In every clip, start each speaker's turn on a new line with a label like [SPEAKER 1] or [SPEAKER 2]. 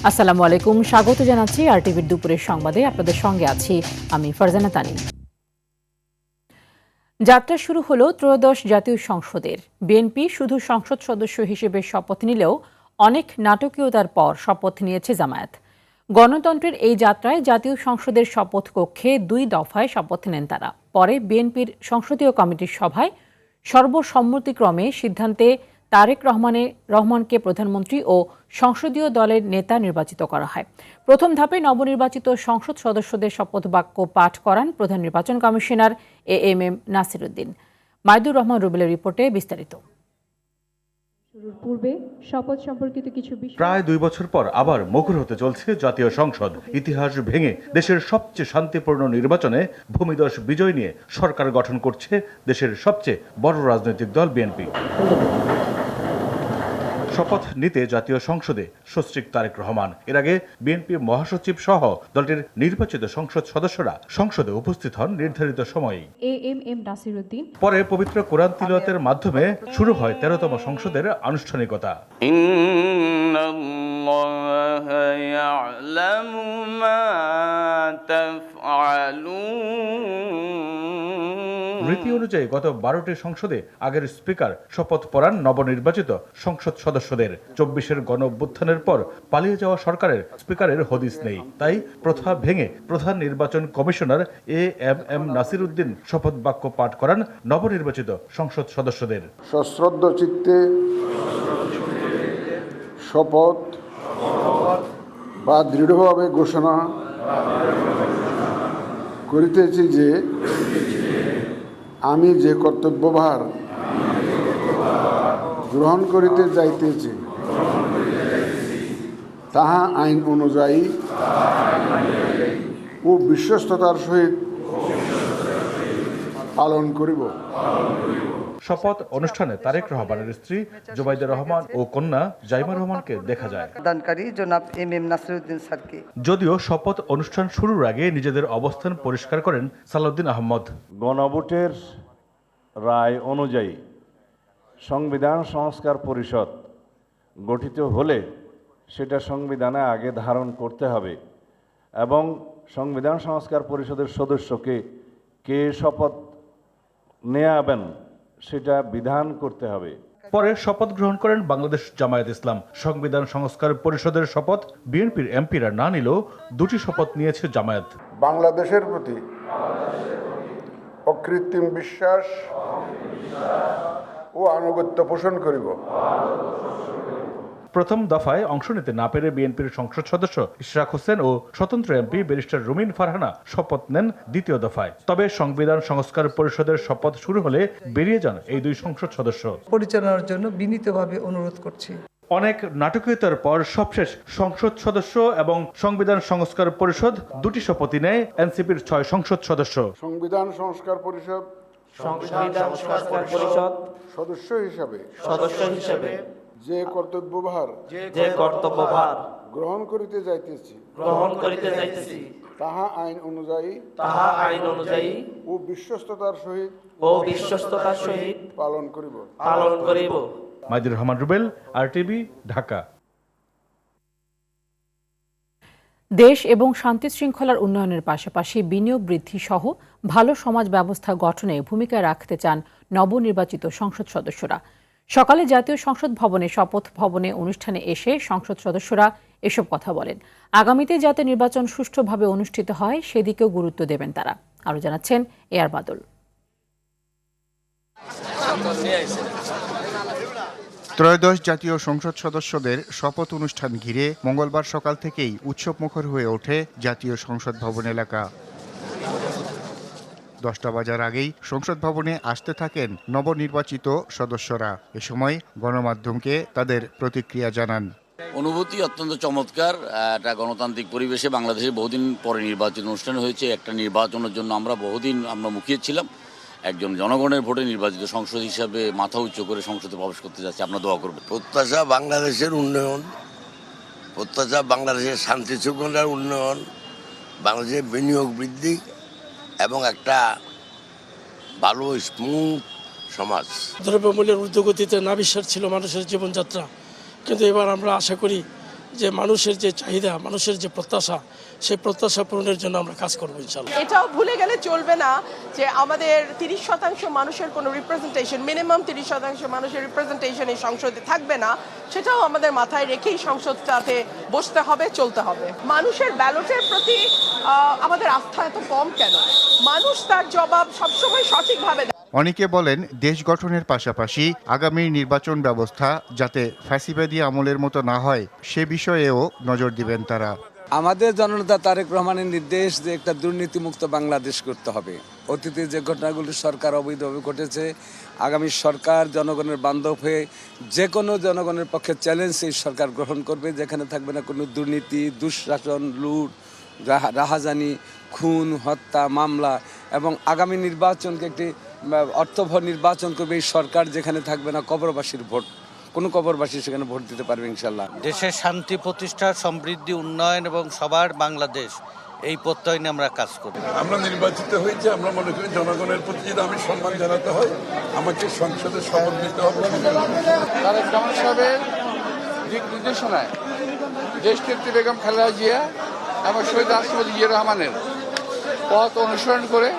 [SPEAKER 1] আসসালামু আলাইকুম, স্বাগত জানাচ্ছি আরটিভির দুপুরের সংবাদে। আপনাদের সঙ্গে আছি আমি ফারজানা তানিম। যাত্রা শুরু হলো ত্রয়োদশ জাতীয় সংসদের। বিএনপি শুধু সংসদ সদস্য হিসেবে শপথ নিলেও অনেক নাটকীয়তার পর শপথ নিয়েছে জামায়াত। গণতন্ত্রের এই যাত্রায় জাতীয় সংসদের শপথ কক্ষে 2 দফায় শপথ নেন তারা। পরে বিএনপির সংসদীয় কমিটির সভায় সর্বসম্মতিক্রমে সিদ্ধান্তে তারেক রহমানকে প্রধানমন্ত্রী ও সংসদীয় দলের নেতা নির্বাচিত করা হয়। প্রথম ধাপে নবনির্বাচিত সংসদ সদস্যদের শপথ বাক্য পাঠ করান প্রধান নির্বাচন কমিশনার এএমএম নাসিরউদ্দিন। মাইদুর রহমান রুবেলের রিপোর্টে বিস্তারিত।
[SPEAKER 2] পূর্বে শপথ সম্পর্কিত কিছু বিষয়
[SPEAKER 3] প্রায় 2 বছর পর আবার মুখর হতে চলছে জাতীয় সংসদ। ইতিহাস ভেঙে দেশের সবচেয়ে শান্তিপূর্ণ নির্বাচনে ভূমিধস বিজয় নিয়ে সরকার গঠন করছে দেশের সবচেয়ে বড় রাজনৈতিক দল বিএনপি। শপথ নিতে জাতীয় সংসদে সস্ত্রীক তারেক রহমান। এর আগে বিএনপি মহাসচিব সহ দলটির নির্বাচিত সংসদ সদস্যরা সংসদে উপস্থিত হন নির্ধারিত সময়ে।
[SPEAKER 2] এএমএম নাসিরউদ্দিন।
[SPEAKER 3] পরে পবিত্র কোরআন তিলাওয়াতের মাধ্যমে শুরু হয় 13তম সংসদের আনুষ্ঠানিকতা।
[SPEAKER 4] ইন্নাল্লাহা ইয়া'লামু মা তাফআলুন।
[SPEAKER 3] রীতি অনুযায়ী গত 12টি সংসদে আগের স্পিকার শপথ পড়ান নবনির্বাচিত সংসদ সদস্যদের। 24-এর গণ অভ্যুত্থানের পর পালিয়ে যাওয়া সরকারের স্পিকারের হদিস নেই। তাই প্রথা ভেঙে প্রধান নির্বাচন কমিশনার এএমএম নাসিরউদ্দিন শপথ বাক্য পাঠ করান নবনির্বাচিত সংসদ সদস্যদের।
[SPEAKER 5] সশ্রদ্ধ চিত্তে শপথ বা দৃঢ়ভাবে ঘোষণা করিতেছি যে আমি যে কর্তব্যভার গ্রহণ করিতে যাইতেছি তাহা আইন অনুযায়ী ও বিশ্বস্ততার সহিত পালন করিব।
[SPEAKER 3] শপথ অনুষ্ঠানে তারেক রহমানের স্ত্রী জুবাইদা রহমান ও কন্যা জাইমা রহমানকে দেখা যায়।
[SPEAKER 6] দানকারী জনাব এমএম নাসিরউদ্দিন স্যারকে।
[SPEAKER 3] যদিও শপথ অনুষ্ঠান শুরুর আগে নিজেদের অবস্থান পরিষ্কার করেন সালাউদ্দিন আহমদ।
[SPEAKER 7] গণভোটের রায় অনুযায়ী সংবিধান সংস্কার পরিষদ গঠিত হলে সেটা সংবিধানে আগে ধারণ করতে হবে এবং সংবিধান সংস্কার পরিষদের সদস্যকে কে শপথ নেয়াবেন সেটা বিধান করতে হবে।
[SPEAKER 3] পরে শপথ গ্রহণ করেন বাংলাদেশ জামায়াত ইসলাম। সংবিধান সংস্কার পরিষদের শপথ বিএনপির এমপিরা না নিলেও 2টি শপথ নিয়েছে জামায়াত।
[SPEAKER 5] বাংলাদেশের প্রতি অকৃত্রিম বিশ্বাস ও আনুগত্য পোষণ করিব।
[SPEAKER 3] প্রথম দফায় অংশ নিতে না পেরে বিএনপির সংসদ সদস্য ইশরাক হোসেন ও স্বতন্ত্র এমপি ব্যারিস্টার রুমিন ফারহানা শপথ নেন দ্বিতীয় দফায়। তবে সংবিধান সংস্কার পরিষদের শপথ শুরু হলে বেরিয়ে যান এই 2 সংসদ সদস্য।
[SPEAKER 6] পরিচালনার জন্য বিনীতভাবে অনুরোধ করছি।
[SPEAKER 3] অনেক নাটকীয়তার পর সবশেষ সংসদ সদস্য এবং সংবিধান সংস্কার পরিষদ 2টি শপথই নেয় এনসিপির 6 সংসদ সদস্য।
[SPEAKER 5] সংবিধান সংস্কার পরিষদ সদস্য হিসাবে যে কর্তব্যভার গ্রহণ করিতে যাইতেছি তাহা আইন অনুযায়ী ও বিশ্বস্ততার সহিত পালন করিব।
[SPEAKER 3] মাইদুর রহমান রুবেল, আরটিভি, ঢাকা।
[SPEAKER 1] দেশ এবং শান্তি শৃঙ্খলার উন্নয়নের পাশাপাশি বিনিয়োগ বৃদ্ধি সহ ভালো সমাজ ব্যবস্থা গঠনে ভূমিকা রাখতে চান নবনির্বাচিত সংসদ সদস্যরা। সকালে জাতীয় সংসদ ভবনে শপথ ভবনে অনুষ্ঠানে এসে সংসদ সদস্যরা এসব কথা বলেন। আগামীতে যাতে নির্বাচন সুষ্ঠুভাবে অনুষ্ঠিত হয় সেদিকেও গুরুত্ব দেবেন তারা। আরও জানাচ্ছেন এআর বাদল।
[SPEAKER 8] ত্রয়োদশ জাতীয় সংসদ সদস্যদের শপথ অনুষ্ঠান ঘিরে মঙ্গলবার সকাল থেকেই উৎসবমুখর হয়ে ওঠে জাতীয় সংসদ ভবন এলাকা। 10টা বাজার আগেই সংসদ ভবনে আসতে থাকেন নবনির্বাচিত সদস্যরা। এ সময় গণমাধ্যমকে তাদের প্রতিক্রিয়া জানান।
[SPEAKER 9] অনুভূতি অত্যন্ত চমৎকার। একটা গণতান্ত্রিক পরিবেশে বাংলাদেশে বহুদিন পরে নির্বাচন অনুষ্ঠান হয়েছে। একটা নির্বাচনের জন্য আমরা বহুদিন মুখিয়েছিলাম। একজন জনগণের ভোটে নির্বাচিত সংসদ হিসাবে মাথা উচ্চ করে সংসদে প্রবেশ করতে যাচ্ছে। আপনারা দোয়া করবেন।
[SPEAKER 10] প্রত্যাশা বাংলাদেশের উন্নয়ন, প্রত্যাশা বাংলাদেশের শান্তি শৃঙ্খলার উন্নয়ন, বাংলাদেশের বিনিয়োগ বৃদ্ধি এবং একটা ভালো স্মুথ সমাজ।
[SPEAKER 11] দ্রব্যমূল্যের ঊর্ধ্বগতিতে নাভিশ্বাস ছিল মানুষের জীবনযাত্রা, কিন্তু এবার আমরা আশা করি যে মানুষের যে চাহিদা, মানুষের যে প্রত্যাশা, সেই প্রত্যাশা পূরণের জন্য আমরা কাজ করবো ইনশাআল্লাহ।
[SPEAKER 12] এটাও ভুলে গেলে চলবে না যে আমাদের 30% মানুষের কোনো রিপ্রেজেন্টেশন, মিনিমাম 30% মানুষের রিপ্রেজেন্টেশন এই সংসদে থাকবে না, সেটাও আমাদের মাথায় রেখেই সংসদটাতে বসতে হবে, চলতে হবে। মানুষের ব্যালটের প্রতি আমাদের আস্থা এত কম কেন? মানুষ তার জবাব সবসময় সঠিকভাবে দেয়।
[SPEAKER 8] অনেকে বলেন দেশ গঠনের পাশাপাশি আগামী নির্বাচন ব্যবস্থা যাতে ফ্যাসিবাদী আমলের মতো না হয় সে বিষয়েও নজর দিবেন তারা।
[SPEAKER 13] আমাদের জননেতা তারেক রহমানের নির্দেশ যে একটা দুর্নীতিমুক্ত বাংলাদেশ করতে হবে। অতীতে যে ঘটনাগুলো সরকার অবৈধভাবে ঘটেছে, আগামী সরকার জনগণের বান্ধব হয়ে যে কোনো জনগণের পক্ষে চ্যালেঞ্জ এই সরকার গ্রহণ করবে, যেখানে থাকবে না কোনো দুর্নীতি, দুঃশাসন, লুট, রাহাজানি, খুন, হত্যা, মামলা, এবং আগামী নির্বাচনকে একটি অর্থবহ নির্বাচন করবে এই সরকার, যেখানে থাকবে না কবরবাসীর ভোট, কোনো কবরবাসী সেখানে ভোট দিতে পারবে ইনশাল্লাহ।
[SPEAKER 14] দেশের শান্তি প্রতিষ্ঠা, সমৃদ্ধি, উন্নয়ন এবং সবার বাংলাদেশ, এই প্রত্যয়নে আমরা কাজ করি।
[SPEAKER 5] আমরা নির্বাচিত হয়েছি, আমরা মনে করি জনগণের প্রতি যদি আমি সম্মান জানাতে হয় আমাকে সংসদে শপথ নিতে হবে।
[SPEAKER 15] তারেক রহমান সাহেবের দিক নির্দেশনায় দেশনেত্রী বেগম খালেদা জিয়া এবং শহীদ রাষ্ট্রপতি জিয়া রহমানের পথ অনুসরণ করে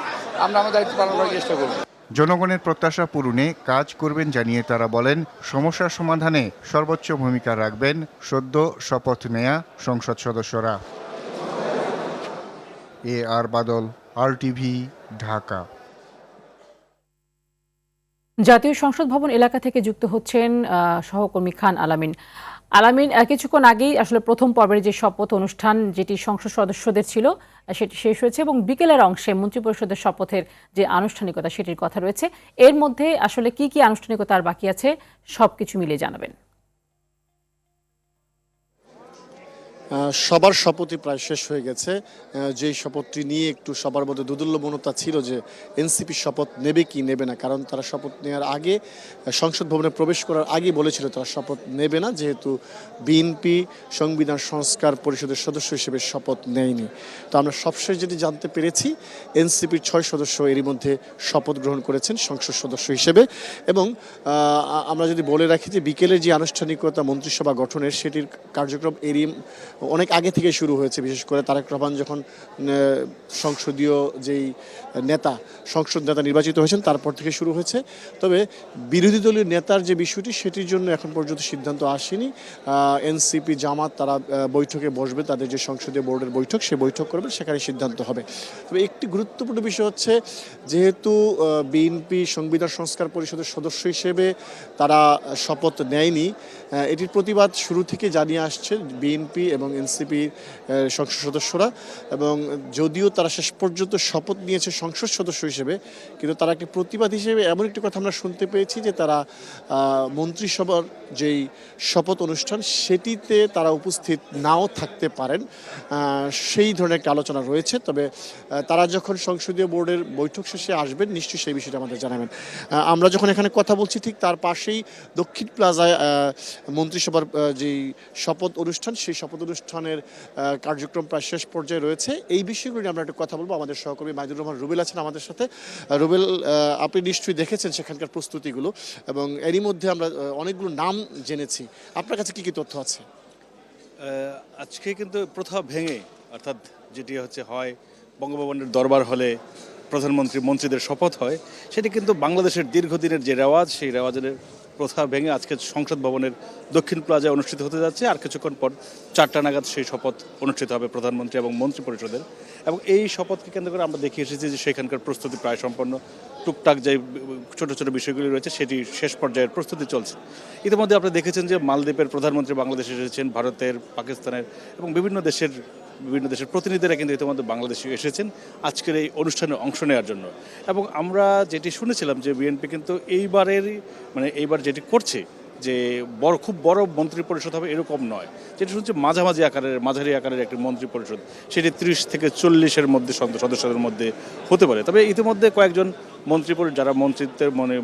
[SPEAKER 15] আমরা আমাদের দায়িত্ব পালন করার চেষ্টা করব।
[SPEAKER 8] জনগণের প্রত্যাশা পূরণে কাজ করবেন জানিয়ে তারা বলেন সমস্যার সমাধানে সর্বোচ্চ ভূমিকা রাখবেন সদ্য শপথ নেয়া সংসদ সদস্যরা। আর বাদল, RTV, ঢাকা।
[SPEAKER 1] জাতীয় সংসদ ভবন এলাকা থেকে যুক্ত হচ্ছেন সহকর্মী খান আলামিন। কিছুক্ষণ আগেই আসলে প্রথম পর্বের যে শপথ অনুষ্ঠান যেটি সংসদ সদস্যদের ছিল সেটি শেষ হয়েছে এবং বিকেলের অংশে মন্ত্রিপরিষদের শপথের যে আনুষ্ঠানিকতা সেটির কথা রয়েছে। এর মধ্যে আসলে কি কি আনুষ্ঠানিকতা আর বাকি আছে সবকিছু মিলিয়ে জানাবেন।
[SPEAKER 16] সবার শপথই প্রায় শেষ হয়ে গেছে। যেই শপথটি নিয়ে একটু সবার মধ্যে দুদুল্যমনতা ছিল যে এনসিপি শপথ নেবে কি নেবে না, কারণ তারা শপথ নেওয়ার আগে সংসদ ভবনে প্রবেশ করার আগে বলেছিল তারা শপথ নেবে না, যেহেতু বিএনপি সংবিধান সংস্কার পরিষদের সদস্য হিসেবে শপথ নেয়নি। তো আমরা সবশেষ যেটি জানতে পেরেছি এনসিপির 6 সদস্য এরই মধ্যে শপথ গ্রহণ করেছেন সংসদ সদস্য হিসেবে। এবং আমরা যদি বলে রাখি যে বিকেলের যে আনুষ্ঠানিকতা মন্ত্রিসভা গঠনের সেটির কার্যক্রম এরই অনেক আগে থেকে শুরু হয়েছে। বিশেষ করে তারেক রহমান যখন সংসদীয় যেই সংসদ নেতা নির্বাচিত হয়েছেন তারপর থেকে শুরু হয়েছে। তবে বিরোধী দলীয় নেতার যে বিষয়টি সেটির জন্য এখন পর্যন্ত সিদ্ধান্ত আসেনি। এনসিপি জামাত তারা বৈঠকে বসবে, তাদের যে সংসদীয় বোর্ডের বৈঠক সে বৈঠক করবে, সেখানে সিদ্ধান্ত হবে। তবে একটি গুরুত্বপূর্ণ বিষয় হচ্ছে যেহেতু বিএনপি সংবিধান সংস্কার পরিষদের সদস্য হিসেবে তারা শপথ নেয়নি, এটির প্রতিবাদ শুরু থেকে জানিয়ে আসছে বিএনপি এবং এনসিপির সংসদ সদস্যরা। এবং যদিও তারা শেষ পর্যন্ত শপথ নিয়েছে সংসদ সদস্য হিসেবে, কিন্তু তারা একটি প্রতিবাদ হিসেবে এমন একটি কথা আমরা শুনতে পেয়েছি যে তারা মন্ত্রিসভার যেই শপথ অনুষ্ঠান সেটিতে তারা উপস্থিত নাও থাকতে পারেন, সেই ধরনের একটা আলোচনা রয়েছে। তবে তারা যখন সংসদীয় বোর্ডের বৈঠক শেষে আসবেন নিশ্চয়ই সেই বিষয়টা আমাদের জানাবেন। আমরা যখন এখানে কথা বলছি ঠিক তার পাশেই দক্ষিণ প্লাজায় মন্ত্রিসভার যেই শপথ অনুষ্ঠান সেই শপথ অনুষ্ঠানের কার্যক্রম প্রায় শেষ পর্যায়ে রয়েছে। এই বিষয়গুলো নিয়ে আমরা একটু কথা বলবো। আমাদের সহকর্মী মাইদুর রহমান রুবেল আছেন আমাদের সাথে। রুবেল, আপনি নিশ্চয়ই দেখেছেন সেখানকার প্রস্তুতিগুলো এবং এরই মধ্যে আমরা অনেকগুলো নাম জেনেছি, আপনার কাছে কি কি তথ্য আছে?
[SPEAKER 17] আজকে কিন্তু প্রথা ভেঙে, অর্থাৎ যেটি হয় বঙ্গভবনের দরবার হলে প্রধানমন্ত্রী মন্ত্রীদের শপথ হয়, সেটি কিন্তু বাংলাদেশের দীর্ঘদিনের যে রেওয়াজ সেই রেওয়াজের প্রথা ভেঙে আজকে সংসদ ভবনের দক্ষিণ প্লাজায় অনুষ্ঠিত হতে যাচ্ছে। আর কিছুক্ষণ পর 4টা নাগাদ সেই শপথ অনুষ্ঠিত হবে প্রধানমন্ত্রী এবং মন্ত্রী পরিষদের। এবং এই শপথকে কেন্দ্র করে আমরা দেখে এসেছি যে সেখানকার প্রস্তুতি প্রায় সম্পন্ন। টুকটাক যে ছোট ছোট বিষয়গুলি রয়েছে সেটি শেষ পর্যায়ের প্রস্তুতি চলছে। ইতিমধ্যে আপনারা দেখেছেন যে মালদ্বীপের প্রধানমন্ত্রী বাংলাদেশে এসেছেন, ভারতের, পাকিস্তানের এবং বিভিন্ন দেশের প্রতিনিধিরা কিন্তু ইতিমধ্যে বাংলাদেশে এসেছেন আজকের এই অনুষ্ঠানে অংশ নেওয়ার জন্য। এবং আমরা যেটি শুনেছিলাম যে বিএনপি কিন্তু এইবার যেটি করছে যে খুব বড় মন্ত্রী পরিষদ হবে এরকম নয়, যেটি শুনছি মাঝারি আকারের একটি মন্ত্রী পরিষদ, সেটি 30 থেকে 40-এর মধ্যে সদস্যদের মধ্যে হতে পারে। তবে ইতিমধ্যে কয়েকজন যারা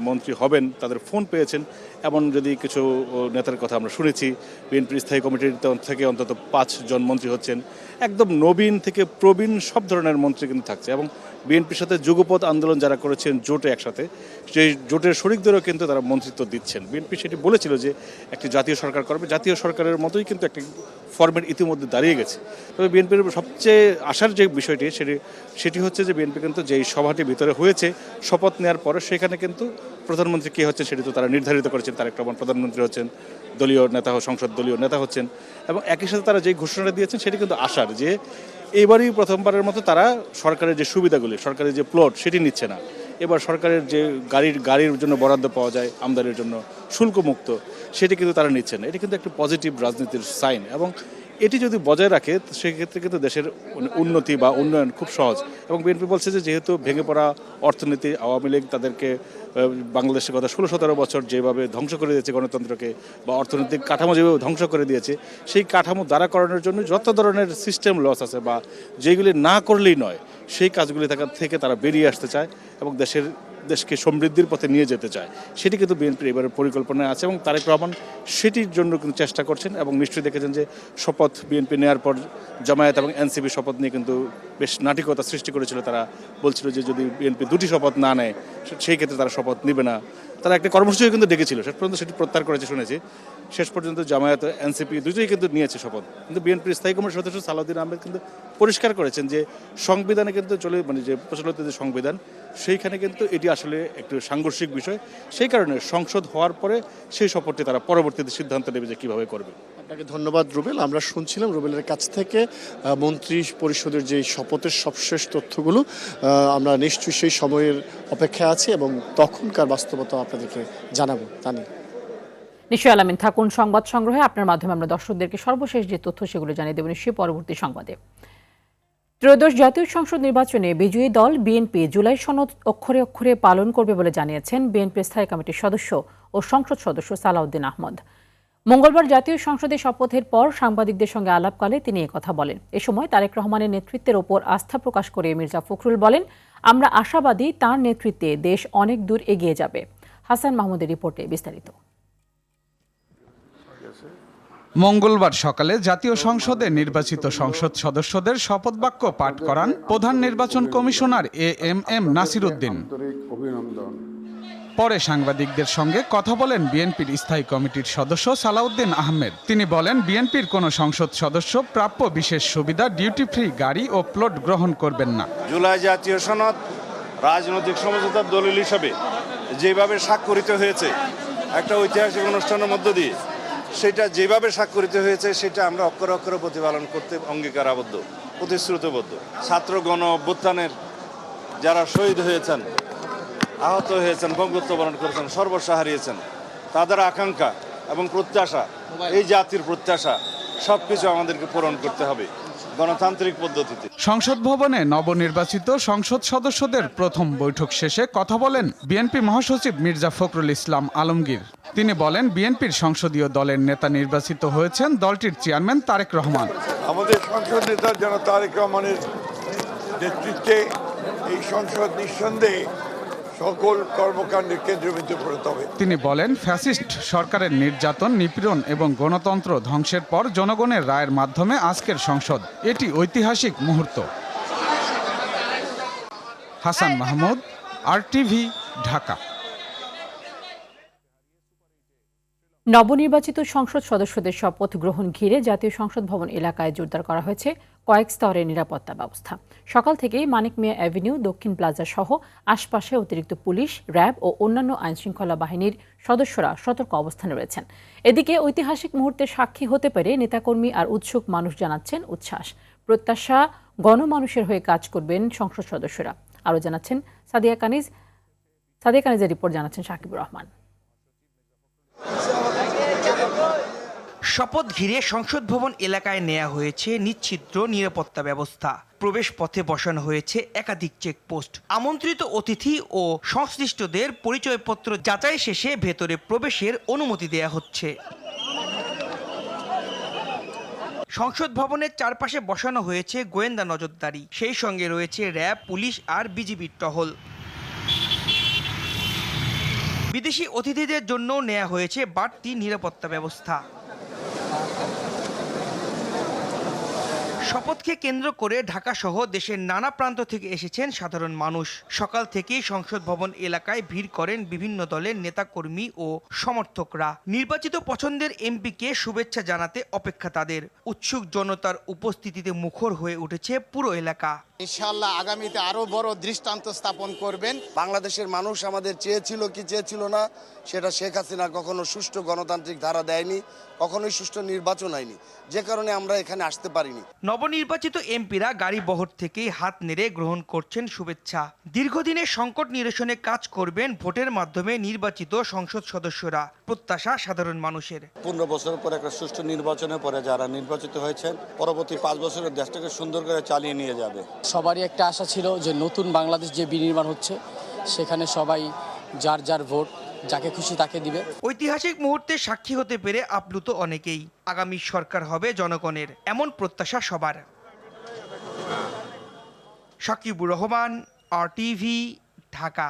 [SPEAKER 17] মন্ত্রী হবেন তাদের ফোন পেয়েছেন এমন যদি কিছু নেতার কথা আমরা শুনেছি। বিএনপির স্থায়ী কমিটির থেকে অন্তত 5 জন মন্ত্রী হচ্ছেন। একদম নবীন থেকে প্রবীণ সব ধরনের মন্ত্রী কিন্তু থাকছে এবং বিএনপির সাথে যুগপৎ আন্দোলন যারা করেছেন জোটে একসাথে, সেই জোটের শরিকদেরও কিন্তু তারা মন্ত্রিত্ব দিচ্ছেন। বিএনপি সেটি বলেছিল যে একটি জাতীয় সরকার করবে, জাতীয় সরকারের মতোই কিন্তু একটি ফরম্যাট ইতিমধ্যে দাঁড়িয়ে গেছে। তবে বিএনপির সবচেয়ে আশার যে বিষয়টি সেটি হচ্ছে যে বিএনপি কিন্তু যেই সভাটি ভিতরে হয়েছে শপথ নেওয়ার পরে সেখানে কিন্তু প্রধানমন্ত্রী কে হচ্ছেন সেটি তো তারা নির্ধারিত করেছেন। তারেক রহমান প্রধানমন্ত্রী হচ্ছেন, দলীয় নেতা সংসদ দলীয় নেতা হচ্ছেন এবং একই সাথে তারা যেই ঘোষণাটা দিয়েছেন সেটি কিন্তু আশার যে এবারই প্রথমবারের মতো তারা সরকারের যে সুবিধাগুলি, সরকারের যে প্লট সেটি নিচ্ছে না। এবার সরকারের যে গাড়ির জন্য বরাদ্দ পাওয়া যায় আমদানির জন্য শুল্কমুক্ত, সেটি কিন্তু তারা নিচ্ছে না। এটি কিন্তু একটি পজিটিভ রাজনীতির সাইন এবং এটি যদি বজায় রাখে সেক্ষেত্রে কিন্তু দেশের উন্নতি বা উন্নয়ন খুব সহজ। এবং বিএনপি বলছে যে যেহেতু ভেঙে পড়া অর্থনীতি, আওয়ামী লীগ তাদেরকে বাংলাদেশের গত 16-17 বছর যেভাবে ধ্বংস করে দিয়েছে গণতন্ত্রকে বা অর্থনৈতিক কাঠামো যেভাবে ধ্বংস করে দিয়েছে, সেই কাঠামো দ্বারা করানোর জন্য যত ধরনের সিস্টেম লস আছে বা যেগুলি না করলেই নয় সেই কাজগুলি থেকে তারা বেরিয়ে আসতে চায় এবং দেশকে সমৃদ্ধির পথে নিয়ে যেতে চায়। সেটি কিন্তু বিএনপির এবারের পরিকল্পনায় আছে এবং তারেক রহমান সেটির জন্য কিন্তু চেষ্টা করছেন এবং নিশ্চয়ই দেখেছেন যে শপথ বিএনপি নেওয়ার পর জামায়াত এবং এনসিপি শপথ নিয়ে কিন্তু বেশ নাটকীয়তা সৃষ্টি করেছিল। তারা বলছিল যে যদি বিএনপি 2টি শপথ না নেয় সেই ক্ষেত্রে তারা শপথ নেবে না। তারা একটা কর্মসূচিও কিন্তু ডেকেছিল, শেষ পর্যন্ত সেটি প্রত্যাহার করেছে শুনেছি। শেষ পর্যন্ত জামায়াত এনসিপি দুটোই কিন্তু নিয়েছে শপথ। কিন্তু বিএনপির স্থায়ী কমিটির সদস্য সালাউদ্দিন আহমেদ কিন্তু পরিষ্কার করেছেন যে সংবিধানে কিন্তু যে প্রচলিত যে সংবিধান সেইখানে কিন্তু এটি আসলে একটু সাংঘর্ষিক বিষয়। সেই কারণে সংসদ হওয়ার পরে সেই শপথটি তারা পরবর্তীতে সিদ্ধান্ত নেবে যে কীভাবে করবে।
[SPEAKER 16] আপনাকে ধন্যবাদ রুবেল। আমরা শুনছিলাম রুবেলের কাছ থেকে মন্ত্রী পরিষদের যে শপথের সবশেষ তথ্যগুলো। আমরা নিশ্চয়ই সেই সময়ের অপেক্ষায় আছি এবং তখনকার বাস্তবতা আপনাদেরকে জানাবো। তানি
[SPEAKER 1] নিশ্চয় আলামিন থাকুন সংবাদ সংগ্রহে। আপনার মাধ্যমে আমরা দর্শকদেরকে সর্বশেষ যে তথ্য সেগুলো জানিয়ে দেব নিশ্চয়ই পরবর্তী সংবাদে। ত্রয়োদশ জাতীয় সংসদ নির্বাচনে বিজয়ী দল বিএনপি জুলাই সনদ অক্ষরে অক্ষরে পালন করবে বলে জানিয়েছেন বিএনপির স্থায়ী কমিটির সদস্য ও সংসদ সদস্য সালাউদ্দিন আহমদ। মঙ্গলবার জাতীয় সংসদে শপথের পর সাংবাদিকদের সঙ্গে আলাপকালে তিনি একথা বলেন। এ সময় তারেক রহমানের নেতৃত্বের ওপর আস্থা প্রকাশ করে মির্জা ফখরুল বলেন, আমরা আশাবাদী তার নেতৃত্বে দেশ অনেক দূর এগিয়ে যাবে। হাসান মাহমুদের রিপোর্টে বিস্তারিত।
[SPEAKER 18] মঙ্গলবার সকালে জাতীয় সংসদে নির্বাচিত সংসদ সদস্যদের শপথ বাক্য পাঠ করান প্রধান নির্বাচন কমিশনার এএমএম নাসির উদ্দিন। পরে সাংবাদিকদের সঙ্গে কথা বলেন বিএনপির স্থায়ী কমিটির সদস্য সালাউদ্দিন আহমেদ। তিনি বলেন, বিএনপির কোনো সংসদ সদস্য প্রাপ্য বিশেষ সুবিধা, ডিউটি ফ্রি গাড়ি ও প্লট গ্রহণ করবেন না।
[SPEAKER 7] জুলাই জাতীয় সনদ রাজনৈতিক সমঝোতার দলিল হিসাবে যেভাবে স্বাক্ষরিত হয়েছে একটা ঐতিহাসিক অনুষ্ঠানের মধ্য দিয়ে, সেটা যেভাবে স্বাক্ষরিত হয়েছে সেটা আমরা অক্ষরে অক্ষরে প্রতিপালন করতে অঙ্গীকারাবদ্ধ, প্রতিশ্রুতিবদ্ধ। ছাত্র গণ অভ্যুত্থানের যারা শহীদ হয়েছেন, আহত হয়েছেন, বঙ্গত্ব বরণ করেছেন, সর্বস্ব হারিয়েছেন, তাদের আকাঙ্ক্ষা এবং প্রত্যাশা, এই জাতির প্রত্যাশা সবকিছু আমাদেরকে পূরণ করতে হবে গণতান্ত্রিক পদ্ধতিতে।
[SPEAKER 18] সংসদ ভবনে নবনির্বাচিত সংসদ সদস্যদের প্রথম বৈঠক শেষে কথা বলেন বিএনপি মহাসচিব মির্জা ফখরুল ইসলাম আলমগীর। তিনি বলেন, বিএনপির সংসদীয় দলের নেতা নির্বাচিত হয়েছেন দলটির চেয়ারম্যান তারেক রহমান।
[SPEAKER 5] আমাদের সংসদ নেতা জনাব তারেক রহমানের নেতৃত্বে এই সংসদ নিঃসন্দেহে সকল কর্মকাণ্ডের কেন্দ্রবিন্দু পরিণত হবে।
[SPEAKER 18] তিনি বলেন, ফ্যাসিস্ট সরকারের নির্যাতন, নিপীড়ন এবং গণতন্ত্র ধ্বংসের পর জনগণের রায়ের মাধ্যমে আজকের সংসদ, এটি ঐতিহাসিক মুহূর্ত। হাসান মাহমুদ, RTV, ঢাকা।
[SPEAKER 1] নবনির্বাচিত সংসদ সদস্যদের শপথ গ্রহণ ঘিরে জাতীয় সংসদ ভবন এলাকায় জোরদার করা হয়েছে কয়েক স্তরের নিরাপত্তা ব্যবস্থা। সকাল থেকেই মানিক মিয়া অ্যাভিনিউ, দক্ষিণ প্লাজা সহ আশপাশে অতিরিক্ত পুলিশ, র্যাব ও অন্যান্য আইনশৃঙ্খলা বাহিনীর সদস্যরা সতর্ক অবস্থানে রয়েছেন। এদিকে ঐতিহাসিক মুহূর্তে সাক্ষী হতে পেরে নেতাকর্মী আর উৎসুক মানুষ জানাচ্ছেন উচ্ছ্বাস, প্রত্যাশা, গণমানুষের হয়ে কাজ করবেন সংসদ সদস্যরা। আরও জানাচ্ছেন সাদিয়া কানিজের রিপোর্ট জানাচ্ছেন সাকিবুর রহমান।
[SPEAKER 19] শপথ ঘিরে সংসদ ভবন এলাকায় নেওয়া হয়েছে নিশ্ছিদ্র নিরাপত্তা ব্যবস্থা। প্রবেশ পথে বসানো হয়েছে একাধিক চেকপোস্ট। আমন্ত্রিত অতিথি ও সংশ্লিষ্টদের পরিচয়পত্র যাচাই শেষে ভেতরে প্রবেশের অনুমতি দেয়া হচ্ছে। সংসদ ভবনের চারপাশে বসানো হয়েছে গোয়েন্দা নজরদারি, সেই সঙ্গে রয়েছে র্যাব, পুলিশ আর বিজিবির টহল। বিদেশি অতিথিদের জন্য নেওয়া হয়েছে বাড়তি নিরাপত্তা ব্যবস্থা। শপথকে কেন্দ্র করে ঢাকা সহ দেশের নানা প্রান্ত থেকে এসেছেন সাধারণ মানুষ। সকাল থেকেই সংসদ ভবন এলাকায় ভিড় করেন বিভিন্ন দলের নেতাকর্মী ও সমর্থকরা। নির্বাচিত পছন্দের এমপিকে শুভেচ্ছা জানাতে অপেক্ষা তাদের। উৎসুক জনতার উপস্থিতিতে মুখর হয়ে উঠেছে পুরো এলাকা।
[SPEAKER 20] ইনশাআল্লাহ আগামীতে আরো বড় দৃষ্টান্ত স্থাপন করবেন।
[SPEAKER 10] বাংলাদেশের মানুষ আমাদের চেয়েছিল কি চেয়েছিল না সেটা শেখ হাসিনা কখনো সুষ্ঠু গণতান্ত্রিক ধারা দেয়নি, কখনোই সুষ্ঠু নির্বাচন হয়নি, যে কারণে আমরা এখানে আসতে পারিনি।
[SPEAKER 19] নবনির্বাচিত এমপিরা গাড়ি বহর থেকেই হাত নেড়ে গ্রহণ করছেন শুভেচ্ছা। দীর্ঘদিনের সংকট নিরসনে কাজ করবেন ভোটের মাধ্যমে নির্বাচিত সংসদ সদস্যরা, প্রত্যাশা সাধারণ মানুষের।
[SPEAKER 20] 15 বছর পর একটা সুষ্ঠু নির্বাচনের পরে যারা নির্বাচিত হয়েছেন পরবর্তী 5 বছরের দেশটাকে সুন্দর করে চালিয়ে নিয়ে যাবে।
[SPEAKER 21] সবারই একটা আশা ছিল যে নতুন বাংলাদেশ যে বিনির্মাণ হচ্ছে সেখানে সবাই যার যার ভোট যাকে খুশি তাকে দিবে।
[SPEAKER 19] ঐতিহাসিক মুহূর্তে সাক্ষী হতে পেরে আপ্লুত অনেকেই। আগামী সরকার হবে জনগণের, এমন প্রত্যাশা সবার। সাকিবুর রহমান, RTV, ঢাকা।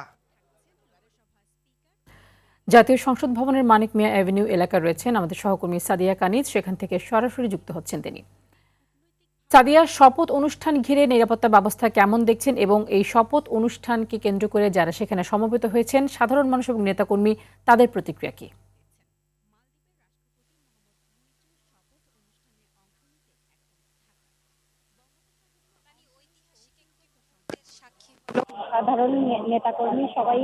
[SPEAKER 1] জাতীয় সংসদ ভবনের মানিক মিয়া অ্যাভিনিউ এলাকায় রয়েছেন আমাদের সহকর্মী সাদিয়া কানিজ, সেখান থেকে সরাসরি যুক্ত হচ্ছেন তিনি। সাদিয়া, শপথ অনুষ্ঠান ঘিরে নিরাপত্তা ব্যবস্থা কেমন দেখছেন এবং এই শপথ অনুষ্ঠানকে কেন্দ্র করে যারা সেখানে সমবেত হয়েছেন সাধারণ মানুষ এবং নেতাকর্মী তাদের প্রতিক্রিয়া কি?
[SPEAKER 22] সাধারণ নেতাকর্মী সবাই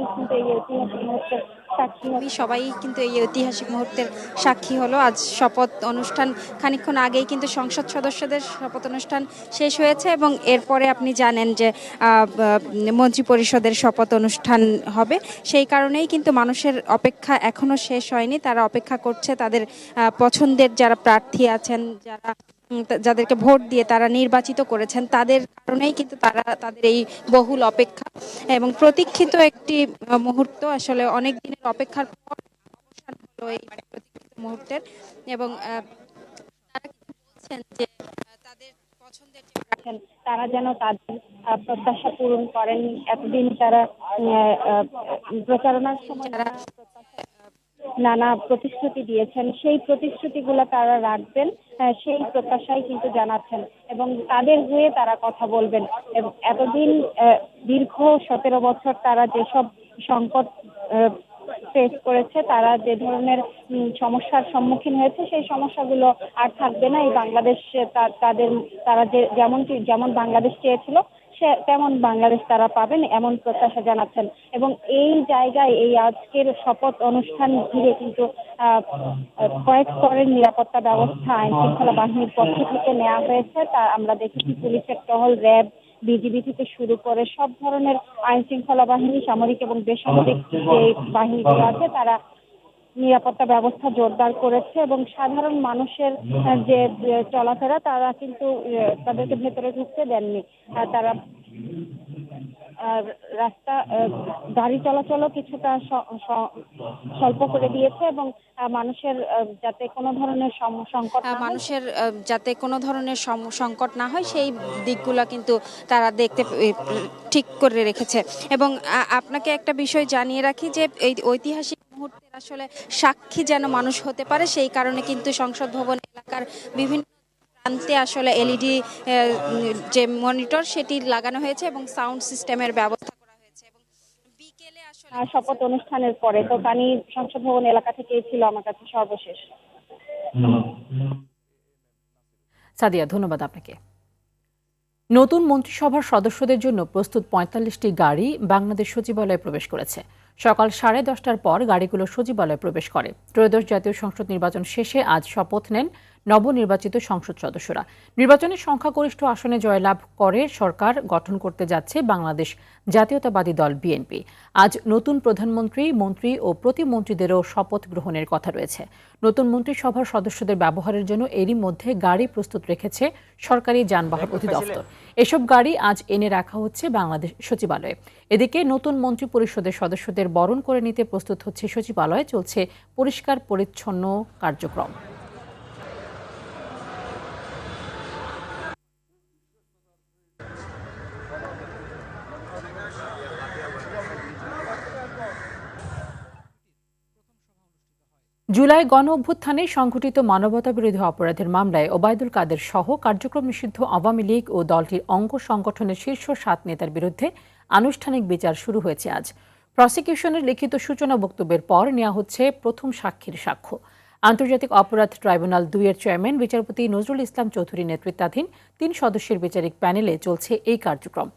[SPEAKER 22] কিন্তু এই ঐতিহাসিক মুহূর্তের সাক্ষী হলো। আজ শপথ অনুষ্ঠান খানিকক্ষণ আগেই কিন্তু সংসদ সদস্যদের শপথ অনুষ্ঠান শেষ হয়েছে এবং এরপরে আপনি জানেন যে মন্ত্রিপরিষদের শপথ অনুষ্ঠান হবে। সেই কারণেই কিন্তু মানুষের অপেক্ষা এখনো শেষ হয়নি। তারা অপেক্ষা করছে তাদের পছন্দের যারা প্রার্থী আছেন, যাদেরকে ভোট দিয়ে তারা নির্বাচিত করেছেন, তাদের কারণেই কিন্তু তারা তাদের এই বহুল অপেক্ষা এবং প্রতীক্ষিত একটি মুহূর্ত, আসলে অনেক দিনের অপেক্ষার পর অবসান হলো এই প্রতীক্ষিত মুহূর্তের। এবং তারা বলছেন যে তাদের পছন্দের তারা যেন তাদের প্রত্যাশা পূরণ করেন। এতদিন তারা প্রচারণার সময় নানা প্রতিশ্রুতি দিয়েছেন, সেই প্রতিশ্রুতিগুলো তারা রাখবেন, সেই প্রত্যাশাই কিন্তু জানাচ্ছেন এবং তাদের হয়ে তারা কথা বলবেন। এবং এতদিন দীর্ঘ 17 বছর তারা যেসব সংকট ফেস করেছে, তারা যে ধরনের সমস্যার সম্মুখীন হয়েছে, সেই সমস্যাগুলো আর থাকবে না। এই বাংলাদেশ তারা যেমন বাংলাদেশ চেয়েছিল তেমন বাংলাদেশ তারা পাবেন, এমন প্রত্যাশা জানাচ্ছেন। এবং এই জায়গায় এই আজকের শপথ অনুষ্ঠান ঘিরে কিন্তু কয়েক স্তরের নিরাপত্তা ব্যবস্থা আইন শৃঙ্খলা বাহিনীর পক্ষ থেকে নেওয়া হয়েছে। তা আমরা দেখেছি পুলিশের টহল, র্যাব, বিজিবি থেকে শুরু করে সব ধরনের আইন শৃঙ্খলা বাহিনী, সামরিক এবং বেসামরিক যে বাহিনীগুলো আছে তারা নিরাপত্তা ব্যবস্থা জোরদার করেছে এবং সাধারণ মানুষের যে চলাফেরা তারা কিন্তু তাদেরকে ভেতরে ঢুকতে দেননি। তারা রাস্তা গাড়ি চলাচলও কিছুটা স্বল্প করে দিয়েছে এবং মানুষের যাতে কোনো ধরনের সংকট না হয় সেই দিকগুলো কিন্তু তারা দেখতে ঠিক করে রেখেছে। এবং আপনাকে একটা বিষয় জানিয়ে রাখি যে এই ঐতিহাসিক মুহূর্তের আসলে সাক্ষী যেন মানুষ হতে পারে, সেই কারণে কিন্তু সংসদ ভবন এলাকার বিভিন্ন প্রান্তে আসলে LED যে মনিটর সেটি লাগানো হয়েছে এবং সাউন্ড সিস্টেমের ব্যবস্থা করা হয়েছে। এবং বিকেলে আসলে শপথ অনুষ্ঠানের পরে তো সংসদ ভবন এলাকা থেকেই ছিল আমার কাছে সর্বশেষ।
[SPEAKER 1] সাদিয়া, ধন্যবাদ আপনাকে। নতুন মন্ত্রিসভার সদস্যদের জন্য প্রস্তুত 45টি গাড়ি বাংলাদেশ সচিবালয়ে প্রবেশ করেছে। সকাল 10:30টার পর গাড়িগুলো সচিবালয়ে প্রবেশ করে। ত্রয়োদশ জাতীয় সংসদ নির্বাচন শেষে আজ শপথ নেন নবনির্বাচিত সংসদ সদস্যরা। নির্বাচনের সংখ্যাগরিষ্ঠ আসনে জয়লাভ করে সরকার গঠন করতে যাচ্ছে বাংলাদেশ জাতীয়তাবাদী দল বিএনপি। আজ নতুন প্রধানমন্ত্রী, মন্ত্রী ও প্রতিমন্ত্রীদেরও শপথ গ্রহণের কথা রয়েছে। নতুন মন্ত্রিসভার সদস্যদের ব্যবহারের জন্য এরই মধ্যে গাড়ি প্রস্তুত রেখেছে সরকারি যানবাহন অধিদপ্তর। এসব গাড়ি আজ এনে রাখা হচ্ছে বাংলাদেশ সচিবালয়ে। এদিকে নতুন মন্ত্রী পরিষদের সদস্যদের বরণ করে নিতে প্রস্তুত হচ্ছে সচিবালয়ে। চলছে পরিষ্কার পরিচ্ছন্ন কার্যক্রম। জুলাই গণ অভ্যুত্থানে সংঘটিত মানবতাবিরোধী অপরাধের মামলায় ওবায়দুল কাদের সহ কার্যক্রম নিষিদ্ধ আওয়ামী লীগ ও দলটির অঙ্গ সংগঠনের শীর্ষ ৭ নেতার বিরুদ্ধে আনুষ্ঠানিক বিচার শুরু হয়েছে আজ। প্রসিকিউশনের লিখিত সূচনা বক্তব্যের পর নেওয়া হচ্ছে প্রথম সাক্ষীর সাক্ষ্য। আন্তর্জাতিক অপরাধ ট্রাইব্যুনাল ২ এর চেয়ারম্যান বিচারপতি নজরুল ইসলাম চৌধুরী নেতৃত্বাধীন ৩ সদস্যের বিচারিক প্যানেলে চলছে এই কার্যক্রম।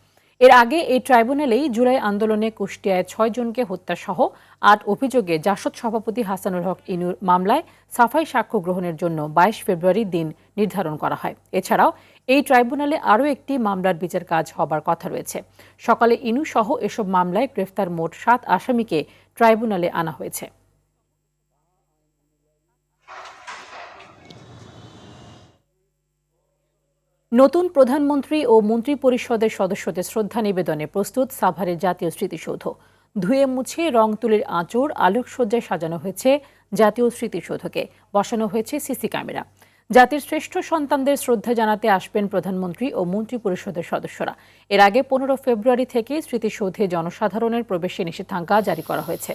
[SPEAKER 1] এর আগে এই ট্রাইব্যুনালেই জুলাই আন্দোলনে কুষ্টিয়ায় ৬ জনকে হত্যাসহ ৮ অভিযোগে জাসদ সভাপতি হাসানুল হক ইনুর মামলায় সাফাই সাক্ষ্য গ্রহণের জন্য ২২ ফেব্রুয়ারি দিন নির্ধারণ করা হয়। এছাড়াও এই ট্রাইব্যুনালে আরও একটি মামলার বিচার কাজ হবার কথা রয়েছে। সকালে ইনু সহ এসব মামলায় গ্রেফতার মোট ৭ আসামিকে ট্রাইব্যুনালে আনা হয়েছে। নতুন প্রধানমন্ত্রী ও মন্ত্রী পরিষদের সদস্যদের শ্রদ্ধা নিবেদনে প্রস্তুত সাভারের জাতীয় স্মৃতিসৌধ। ধুয়ে মুছে রং তুলির আঁচড় আলোকসজ্জায় সাজানো হয়েছে জাতীয় স্মৃতিসৌধকে, বসানো হয়েছে সিসি ক্যামেরা। জাতির শ্রেষ্ঠ সন্তানদের শ্রদ্ধা জানাতে আসবেন প্রধানমন্ত্রী ও মন্ত্রী পরিষদের সদস্যরা। এর আগে ১৫ ফেব্রুয়ারি থেকে স্মৃতিসৌধে জনসাধারণের প্রবেশে নিষেধাজ্ঞা জারি করা হয়েছে।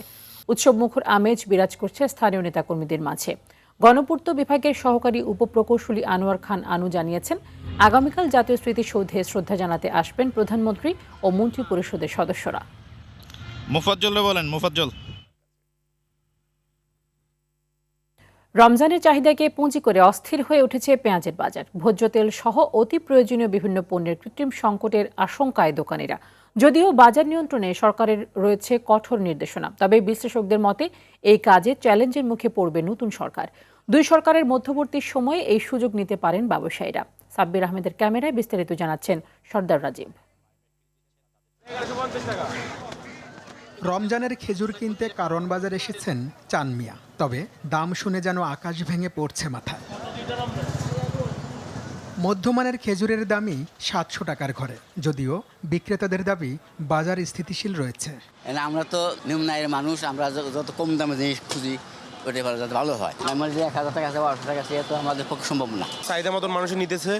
[SPEAKER 1] উৎসবমুখর আমেজ বিরাজ করছে স্থানীয় নেতাকর্মীদের মাঝে। গণপূর্ত বিভাগের সহকারী উপপ্রকৌশলী আনোয়ার খান আনু জানিয়েছেন, আগামীকাল জাতীয় স্মৃতিসৌধে শ্রদ্ধা জানাতে আসবেন প্রধানমন্ত্রী ও মন্ত্রী পরিষদের সদস্যরা।
[SPEAKER 2] মুফাজ্জল বলেন। মুফাজ্জল,
[SPEAKER 1] রমজানের চাহিদাকে পুঁজি করে অস্থির হয়ে উঠেছে পেঁয়াজের বাজার। ভোজ্য তেল সহ অতি প্রয়োজনীয় বিভিন্ন পণ্যের কৃত্রিম সংকটের আশঙ্কায় দোকানিরা। যদিও বাজার নিয়ন্ত্রণে সরকারের রয়েছে কঠোর নির্দেশনা, তবে বিশ্লেষকদের মতে এই কাজে চ্যালেঞ্জের মুখে পড়বে নতুন সরকার। দুই সরকারের মধ্যবর্তী সময়ে এই সুযোগ নিতে পারেন ব্যবসায়ীরা। সাব্বির আহমেদের ক্যামেরায় বিস্তারিত জানাচ্ছেন সর্দার রাজীব।
[SPEAKER 4] রমজানের খেজুর কিনতে কারণ বাজার এসেছেন চান মিয়া, তবে দাম শুনে যেন আকাশ ভেঙে পড়ছে মাথায়। মধ্যমানের খেজুরের দামই ৭০০ টাকার ঘরে, যদিও বিক্রেতাদের দাবি বাজার স্থিতিশীল রয়েছে।
[SPEAKER 23] আমরা তো নিম্ন আয়ের মানুষ, আমরা যত কম দামে জিনিস খুঁজি ওটাই যাতে ভালো হয়। আমার যে ১,০০০ টাকা আছে ১,২০০ টাকা আছে, তো আমাদের পক্ষে সম্ভব না।
[SPEAKER 24] চাহিদা মতন মানুষ নিতেছে,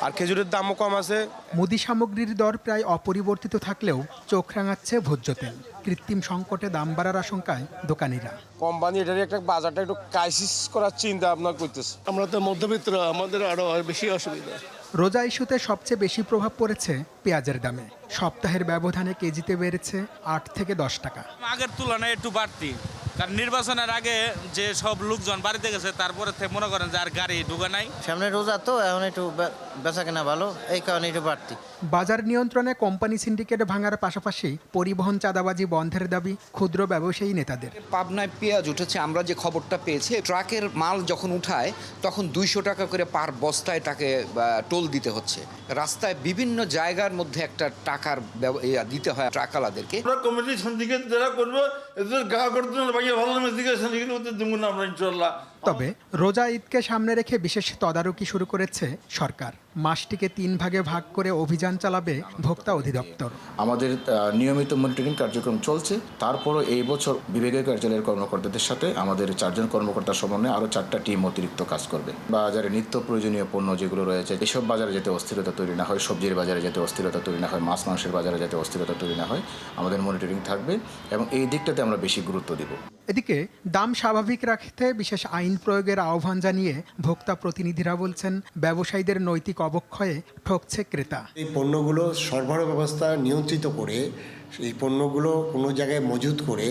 [SPEAKER 24] আর খেজুরের দামও কম আছে।
[SPEAKER 4] মুদি সামগ্রীর দর প্রায় অপরিবর্তিত থাকলেও চোখ রাঙাচ্ছে ভোজ্য তেল। কৃত্রিম সংকটে দাম বাড়ার আশঙ্কায় দোকানিরা।
[SPEAKER 24] কোম্পানি এটার একটা বাজারটা একটু ক্রাইসিস করার চিন্তা ভাবনা করতেছে।
[SPEAKER 25] আমরা তো মধ্যবিত্ত, আমাদের আরো বেশি অসুবিধা।
[SPEAKER 4] রোজা ইস্যুতে সবচেয়ে বেশি প্রভাব পড়েছে পেঁয়াজের দামে। সপ্তাহের ব্যবধানে কেজিতে বেড়েছে ৮ থেকে ১০ টাকা।
[SPEAKER 2] আগের তুলনায় একটু বাড়তি, কারণ নির্বাচনের আগে যে সব লোকজন বাড়িতে গেছে, তারপরে মনে করেন যে আর গাড়ি ঢুকে নাই।
[SPEAKER 26] সামনে রোজা তো এখন একটু বেচা কেনা ভালো, এই কারণে একটু বাড়তি।
[SPEAKER 4] বাজার নিয়ন্ত্রণে কোম্পানি সিন্ডিকেট ভাঙার পাশাপাশি পরিবহন চাঁদাবাজি বন্ধের দাবি ক্ষুদ্র ব্যবসায়ী নেতাদের।
[SPEAKER 27] পাবনায় পেঁয়াজ উঠেছে, আমরা যে খবরটা পেয়েছি, ট্রাকের মাল যখন উঠায় তখন ২০০ টাকা করে পার বস্তায় তাকে টোল দিতে হচ্ছে। রাস্তায় বিভিন্ন জায়গার মধ্যে একটা টাকার দিতে হয় ট্রাকওয়ালাদেরকে।
[SPEAKER 28] কমিটি সিন্ডিকেট যারা করবে এদের গ্রাহকের জন্য ভালো সিন্ডিকেট করতে দেব না আমরা ইনশাআল্লাহ।
[SPEAKER 4] তবে রোজা ঈদকে সামনে রেখে বিশেষ তদারকি শুরু করেছে সরকার। মাসটিকে ৩ ভাগে ভাগ করে অভিযান চালাবে ভোক্তা অধিদপ্তর।
[SPEAKER 29] আমাদের নিয়মিত মনিটরিং কার্যক্রম চলছে। তারপরও এই বছর বিভাগীয় কার্যালয়ের কর্মকর্তাদের সাথে আমাদের ৪ জন কর্মকর্তার সমন্বয়ে আরও 4টা টিম অতিরিক্ত কাজ করবে। বাজারে নিত্য প্রয়োজনীয় পণ্য যেগুলো রয়েছে, এসব বাজারে যাতে অস্থিরতা তৈরি না হয়, সবজির বাজারে যাতে অস্থিরতা তৈরি না হয়, মাছ মাংসের বাজারে যাতে অস্থিরতা তৈরি না হয়, আমাদের মনিটরিং থাকবে এবং এই দিকটাতে আমরা বেশি গুরুত্ব দেব।
[SPEAKER 4] এদিকে দাম স্বাভাবিক রাখতে বিশেষ আইন প্রয়োগের আহ্বান জানিয়ে ভোক্তা প্রতিনিধিরা বলছেন, ব্যবসায়ীদের নৈতিক অবক্ষয়ে ঠকছে ক্রেতা।
[SPEAKER 30] এই পণ্যগুলো সরবরাহ ব্যবস্থা নিয়ন্ত্রিত করে, এই পণ্যগুলো কোনো জায়গায় মজুত করে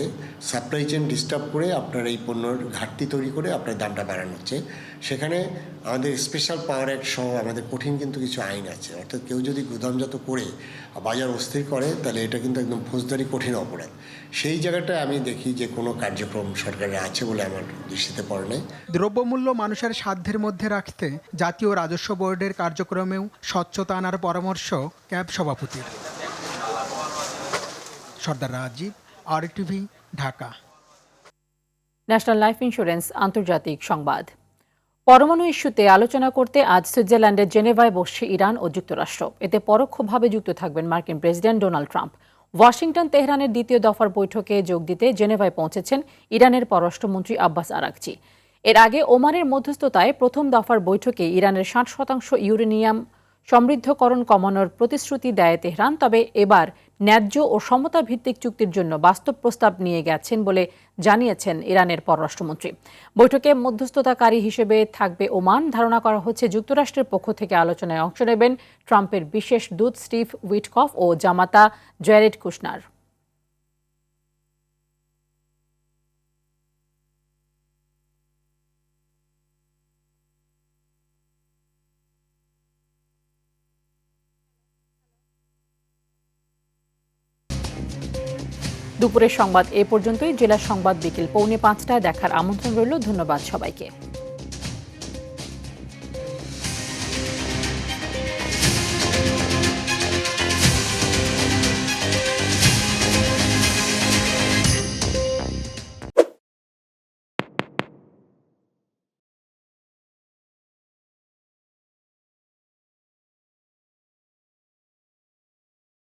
[SPEAKER 30] সাপ্লাই চেইন ডিস্টার্ব করে আপনার এই পণ্যর ঘাটতি তৈরি করে আপনার দামটা বাড়ানো হচ্ছে। সেখানে আমাদের স্পেশাল পাওয়ার অ্যাক্ট সহ আমাদের কঠিন কিন্তু কিছু আইন আছে। অর্থাৎ কেউ যদি গুদামজাত করে বাজার অস্থির করে তাহলে এটা কিন্তু একদম ফৌজদারি কঠিন অপরাধ। সেই জায়গাটায় আমি দেখি যে কোনো কার্যক্রম সরকারের আছে বলে আমার দৃষ্টিতে পড়ে নাই।
[SPEAKER 4] দ্রব্যমূল্য মানুষের সাধ্যের মধ্যে রাখতে জাতীয় রাজস্ব বোর্ডের কার্যক্রমেও স্বচ্ছতা আনার পরামর্শ ক্যাব সভাপতির। Sardar Rajib, RTV, Dhaka.
[SPEAKER 1] National Life Insurance আন্তর্জাতিক সংবাদ। পরমাণু ইস্যুতে আলোচনা করতে আজ সুইজারল্যান্ডের জেনেভায় বসছে ইরান ও যুক্তরাষ্ট্র। এতে পরোক্ষভাবে যুক্ত থাকবেন মার্কিন প্রেসিডেন্ট ডোনাল্ড ট্রাম্প। ওয়াশিংটন তেহরানের দ্বিতীয় দফার বৈঠকে যোগ দিতে জেনেভায় পৌঁছেছেন ইরানের পররাষ্ট্রমন্ত্রী আব্বাস আরাকচি। এর আগে ওমানের মধ্যস্থতায় প্রথম দফার বৈঠকে ইরানের 60% ইউরেনিয়াম সমৃদ্ধকরণ কমানোর প্রতিশ্রুতি দেয় তেহরান, তবে এবার ন্যায্য ও সমতা ভিত্তিক চুক্তির জন্য বাস্তব প্রস্তাব নিয়ে গেছেন বলে জানিয়েছেন ইরানের পররাষ্ট্রমন্ত্রী। বৈঠকে মধ্যস্থতাকারী হিসেবে থাকবে ওমান। ধারণা করা হচ্ছে যুক্তরাষ্ট্রের পক্ষ থেকে আলোচনায় অংশ নেবেন ট্রাম্পের বিশেষ দূত স্টিভ উইটকফ ও জামাতা জ্যারেড কুশনার। দুপুরের সংবাদ এ পর্যন্তই। জেলার সংবাদ বিকেল 4:45টায় দেখার আমন্ত্রণ রইল। ধন্যবাদ সবাইকে।